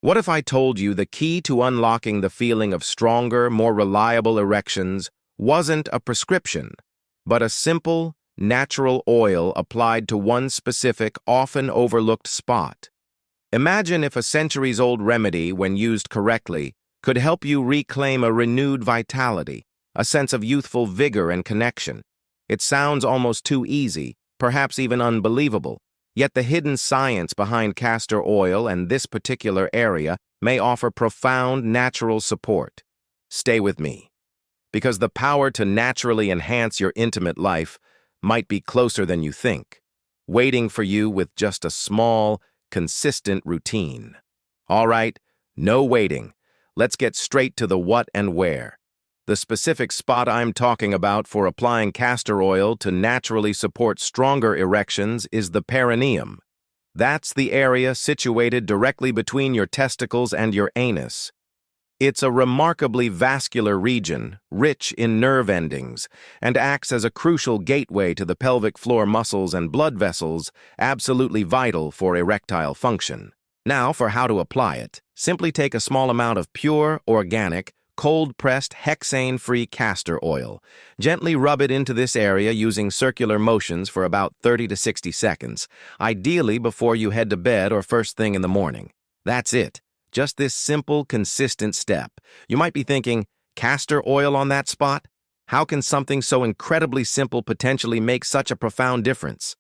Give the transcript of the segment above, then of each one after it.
What if I told you the key to unlocking the feeling of stronger, more reliable erections wasn't a prescription, but a simple, natural oil applied to one specific, often overlooked spot? Imagine if a centuries-old remedy, when used correctly, could help you reclaim a renewed vitality, a sense of youthful vigor and connection. It sounds almost too easy, perhaps even unbelievable. Yet the hidden science behind castor oil and this particular area may offer profound natural support. Stay with me, because the power to naturally enhance your intimate life might be closer than you think, waiting for you with just a small, consistent routine. All right, no waiting. Let's get straight to the what and where. The specific spot I'm talking about for applying castor oil to naturally support stronger erections is the perineum. That's the area situated directly between your testicles and your anus. It's a remarkably vascular region, rich in nerve endings, and acts as a crucial gateway to the pelvic floor muscles and blood vessels, absolutely vital for erectile function. Now, for how to apply it. Simply take a small amount of pure, organic, cold-pressed, hexane-free castor oil. Gently rub it into this area using circular motions for about 30 to 60 seconds, ideally before you head to bed or first thing in the morning. That's it. Just this simple, consistent step. You might be thinking, castor oil on that spot? How can something so incredibly simple potentially make such a profound difference?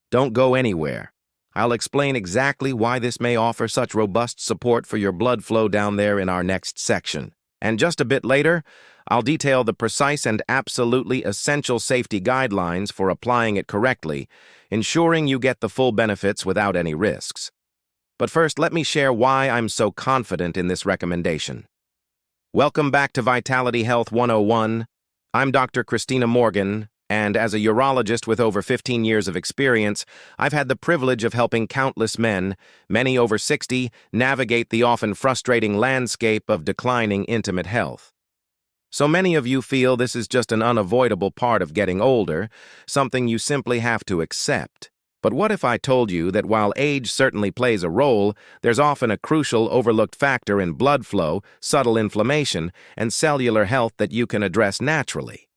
Don't go anywhere. I'll explain exactly why this may offer such robust support for your blood flow down there in our next section. And just a bit later, I'll detail the precise and absolutely essential safety guidelines for applying it correctly, ensuring you get the full benefits without any risks. But first, let me share why I'm so confident in this recommendation. Welcome back to Vitality Health 101. I'm Dr. Christina Morgan, and as a urologist with over 15 years of experience, I've had the privilege of helping countless men, many over 60, navigate the often frustrating landscape of declining intimate health. So many of you feel this is just an unavoidable part of getting older, something you simply have to accept. But what if I told you that while age certainly plays a role, there's often a crucial overlooked factor in blood flow, subtle inflammation, and cellular health that you can address naturally?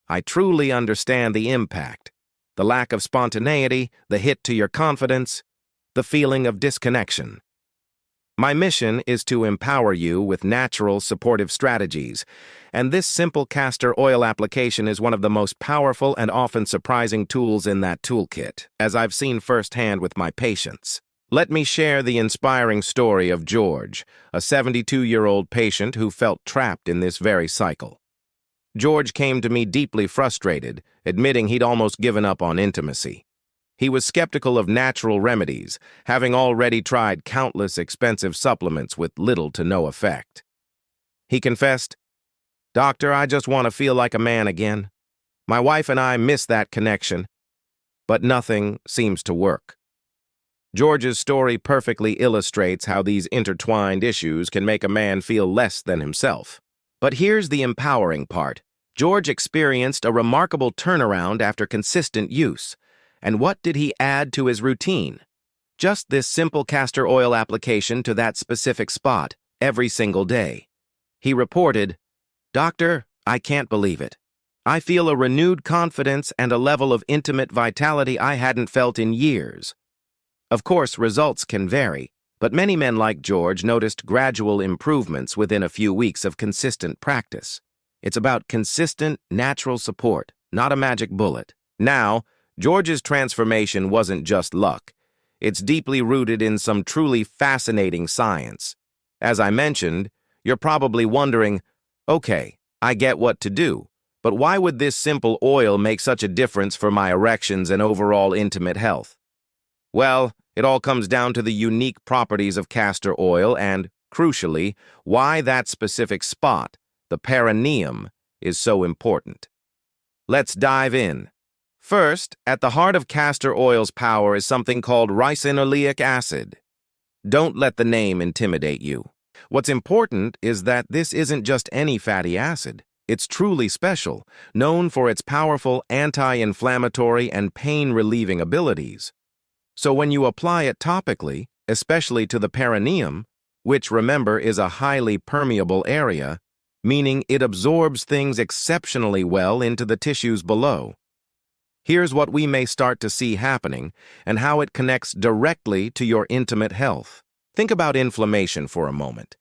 I truly understand the impact, the lack of spontaneity, the hit to your confidence, the feeling of disconnection. My mission is to empower you with natural, supportive strategies, and this simple castor oil application is one of the most powerful and often surprising tools in that toolkit, as I've seen firsthand with my patients. Let me share the inspiring story of George, a 72-year-old patient who felt trapped in this very cycle. George came to me deeply frustrated, admitting he'd almost given up on intimacy. He was skeptical of natural remedies, having already tried countless expensive supplements with little to no effect. He confessed, "Doctor, I just want to feel like a man again. My wife and I miss that connection, but nothing seems to work." George's story perfectly illustrates how these intertwined issues can make a man feel less than himself. But here's the empowering part. George experienced a remarkable turnaround after consistent use. And what did he add to his routine? Just this simple castor oil application to that specific spot, every single day. He reported, "Doctor, I can't believe it. I feel a renewed confidence and a level of intimate vitality I hadn't felt in years." Of course, results can vary, but many men like George noticed gradual improvements within a few weeks of consistent practice. It's about consistent, natural support, not a magic bullet. Now, George's transformation wasn't just luck. It's deeply rooted in some truly fascinating science. As I mentioned, you're probably wondering, okay, I get what to do, but why would this simple oil make such a difference for my erections and overall intimate health? Well, it all comes down to the unique properties of castor oil and, crucially, why that specific spot, the perineum, is so important. Let's dive in. First, at the heart of castor oil's power is something called ricinoleic acid. Don't let the name intimidate you. What's important is that this isn't just any fatty acid. It's truly special, known for its powerful anti-inflammatory and pain-relieving abilities. So when you apply it topically, especially to the perineum, which, remember, is a highly permeable area, meaning it absorbs things exceptionally well into the tissues below. Here's what we may start to see happening and how it connects directly to your intimate health. Think about inflammation for a moment.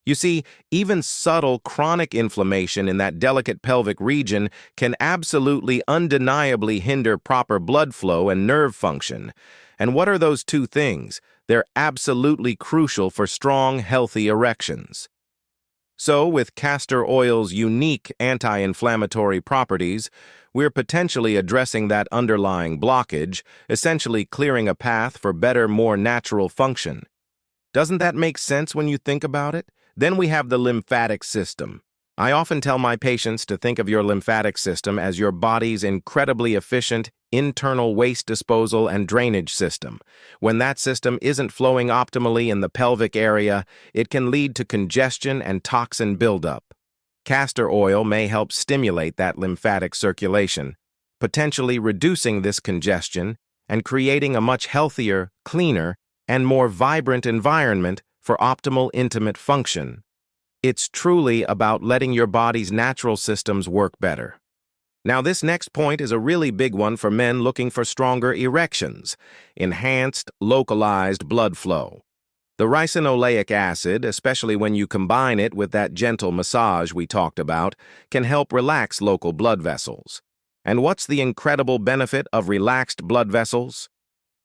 You see, even subtle chronic inflammation in that delicate pelvic region can absolutely undeniably hinder proper blood flow and nerve function. And what are those two things? They're absolutely crucial for strong, healthy erections. So, with castor oil's unique anti-inflammatory properties, we're potentially addressing that underlying blockage, essentially clearing a path for better, more natural function. Doesn't that make sense when you think about it? Then we have the lymphatic system. I often tell my patients to think of your lymphatic system as your body's incredibly efficient internal waste disposal and drainage system. When that system isn't flowing optimally in the pelvic area, it can lead to congestion and toxin buildup. Castor oil may help stimulate that lymphatic circulation, potentially reducing this congestion and creating a much healthier, cleaner, and more vibrant environment for optimal intimate function. It's truly about letting your body's natural systems work better. Now, this next point is a really big one for men looking for stronger erections: enhanced, localized blood flow. The ricinoleic acid, especially when you combine it with that gentle massage we talked about, can help relax local blood vessels. And what's the incredible benefit of relaxed blood vessels?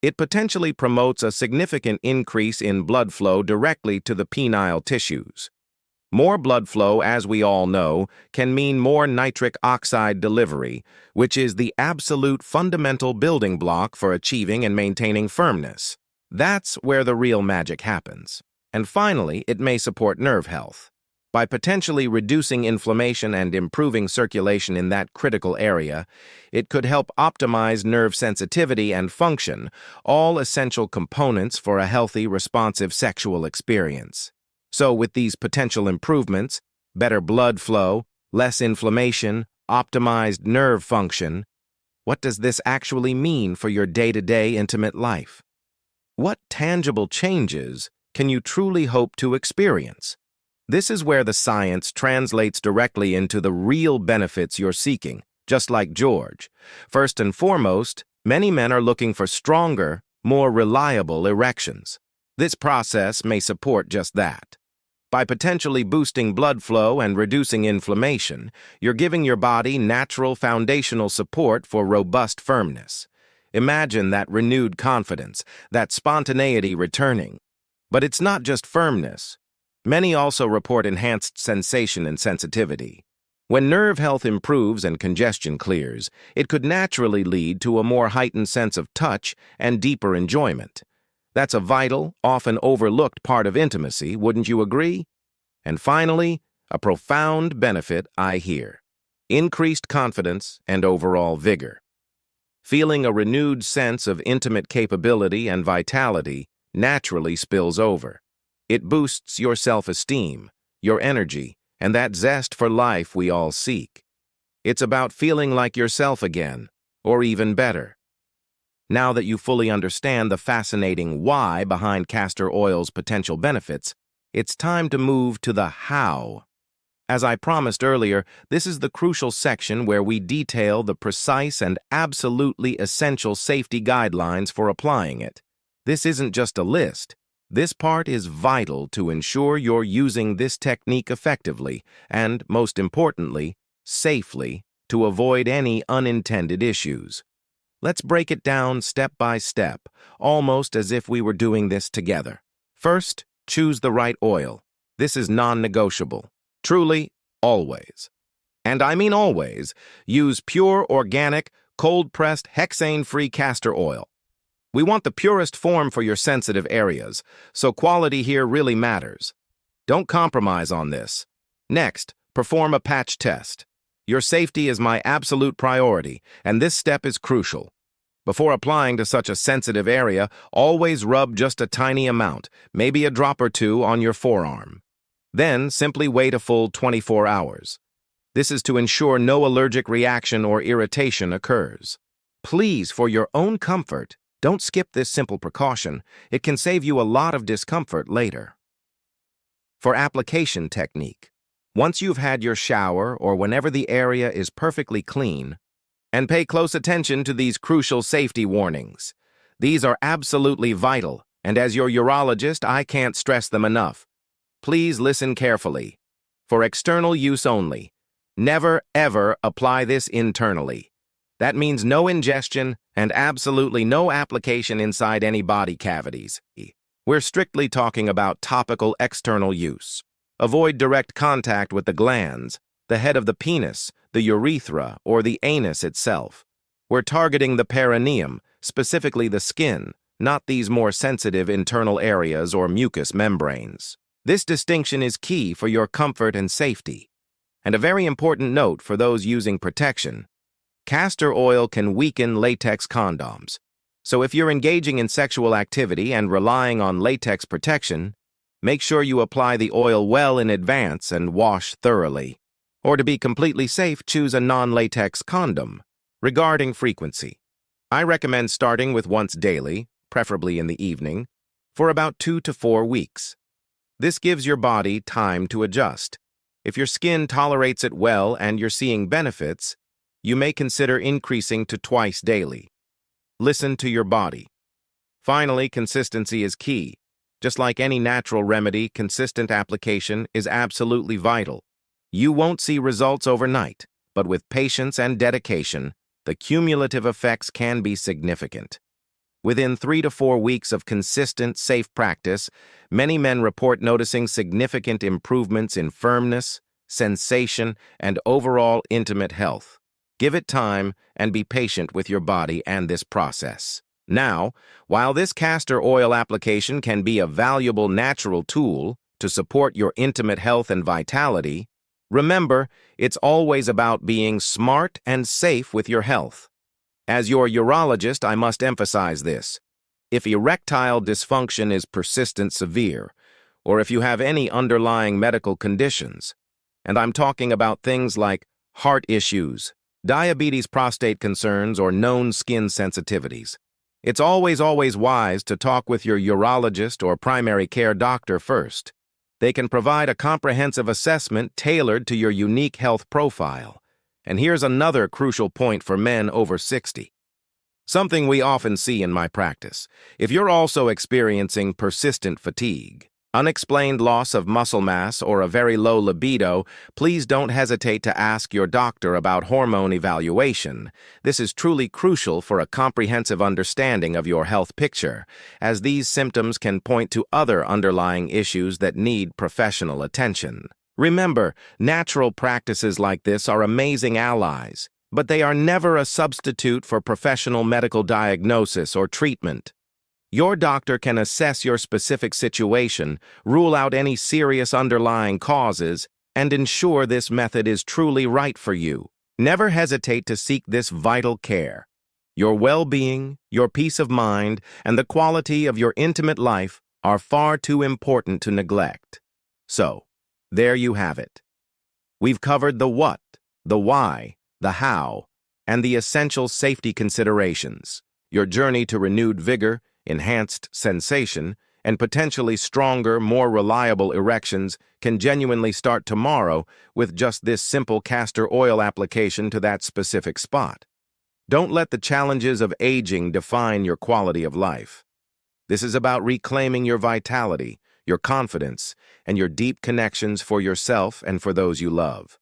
It potentially promotes a significant increase in blood flow directly to the penile tissues. More blood flow, as we all know, can mean more nitric oxide delivery, which is the absolute fundamental building block for achieving and maintaining firmness. That's where the real magic happens. And finally, it may support nerve health. By potentially reducing inflammation and improving circulation in that critical area, it could help optimize nerve sensitivity and function, all essential components for a healthy, responsive sexual experience. So with these potential improvements, better blood flow, less inflammation, optimized nerve function, what does this actually mean for your day-to-day intimate life? What tangible changes can you truly hope to experience? This is where the science translates directly into the real benefits you're seeking, just like George. First and foremost, many men are looking for stronger, more reliable erections. This process may support just that. By potentially boosting blood flow and reducing inflammation, you're giving your body natural foundational support for robust firmness. Imagine that renewed confidence, that spontaneity returning. But it's not just firmness. Many also report enhanced sensation and sensitivity. When nerve health improves and congestion clears, it could naturally lead to a more heightened sense of touch and deeper enjoyment. That's a vital, often overlooked part of intimacy, wouldn't you agree? And finally, a profound benefit I hear: increased confidence and overall vigor. Feeling a renewed sense of intimate capability and vitality naturally spills over. It boosts your self-esteem, your energy, and that zest for life we all seek. It's about feeling like yourself again, or even better. Now that you fully understand the fascinating why behind castor oil's potential benefits, it's time to move to the how. As I promised earlier, this is the crucial section where we detail the precise and absolutely essential safety guidelines for applying it. This isn't just a list. This part is vital to ensure you're using this technique effectively and, most importantly, safely, to avoid any unintended issues. Let's break it down step by step, almost as if we were doing this together. First, choose the right oil. This is non-negotiable. Truly, always. And I mean always, use pure, organic, cold-pressed, hexane-free castor oil. We want the purest form for your sensitive areas, so quality here really matters. Don't compromise on this. Next, perform a patch test. Your safety is my absolute priority, and this step is crucial. Before applying to such a sensitive area, always rub just a tiny amount, maybe a drop or two, on your forearm. Then, simply wait a full 24 hours. This is to ensure no allergic reaction or irritation occurs. Please, for your own comfort, don't skip this simple precaution. It can save you a lot of discomfort later. For application technique, once you've had your shower or whenever the area is perfectly clean, and pay close attention to these crucial safety warnings. These are absolutely vital, and as your urologist, I can't stress them enough. Please listen carefully. For external use only, never ever apply this internally. That means no ingestion and absolutely no application inside any body cavities. We're strictly talking about topical external use. Avoid direct contact with the glands, the head of the penis, the urethra, or the anus itself. We're targeting the perineum, specifically the skin, not these more sensitive internal areas or mucous membranes. This distinction is key for your comfort and safety. And a very important note for those using protection: castor oil can weaken latex condoms. So if you're engaging in sexual activity and relying on latex protection, make sure you apply the oil well in advance and wash thoroughly. Or to be completely safe, choose a non-latex condom. Regarding frequency, I recommend starting with once daily, preferably in the evening, for about 2 to 4 weeks. This gives your body time to adjust. If your skin tolerates it well and you're seeing benefits, you may consider increasing to twice daily. Listen to your body. Finally, consistency is key. Just like any natural remedy, consistent application is absolutely vital. You won't see results overnight, but with patience and dedication, the cumulative effects can be significant. Within 3 to 4 weeks of consistent, safe practice, many men report noticing significant improvements in firmness, sensation, and overall intimate health. Give it time and be patient with your body and this process. Now, while this castor oil application can be a valuable natural tool to support your intimate health and vitality, remember, it's always about being smart and safe with your health. As your urologist, I must emphasize this. If erectile dysfunction is persistent severe, or if you have any underlying medical conditions, and I'm talking about things like heart issues, diabetes, prostate concerns, or known skin sensitivities, it's always wise to talk with your urologist or primary care doctor first. They can provide a comprehensive assessment tailored to your unique health profile. And here's another crucial point for men over 60. Something we often see in my practice. If you're also experiencing persistent fatigue, unexplained loss of muscle mass, or a very low libido, please don't hesitate to ask your doctor about hormone evaluation. This is truly crucial for a comprehensive understanding of your health picture, as these symptoms can point to other underlying issues that need professional attention. Remember, natural practices like this are amazing allies, but they are never a substitute for professional medical diagnosis or treatment. Your doctor can assess your specific situation, rule out any serious underlying causes, and ensure this method is truly right for you. Never hesitate to seek this vital care. Your well-being, your peace of mind, and the quality of your intimate life are far too important to neglect. So, there you have it. We've covered the what, the why, the how, and the essential safety considerations. Your journey to renewed vigor, enhanced sensation, and potentially stronger, more reliable erections can genuinely start tomorrow with just this simple castor oil application to that specific spot. Don't let the challenges of aging define your quality of life. This is about reclaiming your vitality, your confidence, and your deep connections for yourself and for those you love.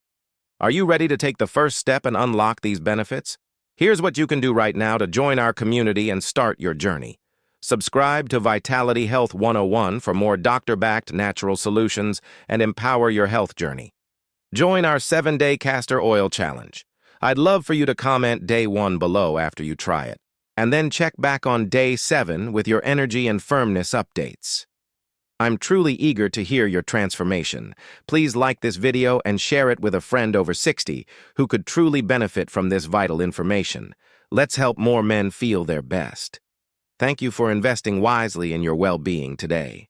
Are you ready to take the first step and unlock these benefits? Here's what you can do right now to join our community and start your journey. Subscribe to Vitality Health 101 for more doctor-backed natural solutions and empower your health journey. Join our 7-day castor oil challenge. I'd love for you to comment day 1 below after you try it, and then check back on day 7 with your energy and firmness updates. I'm truly eager to hear your transformation. Please like this video and share it with a friend over 60 who could truly benefit from this vital information. Let's help more men feel their best. Thank you for investing wisely in your well-being today.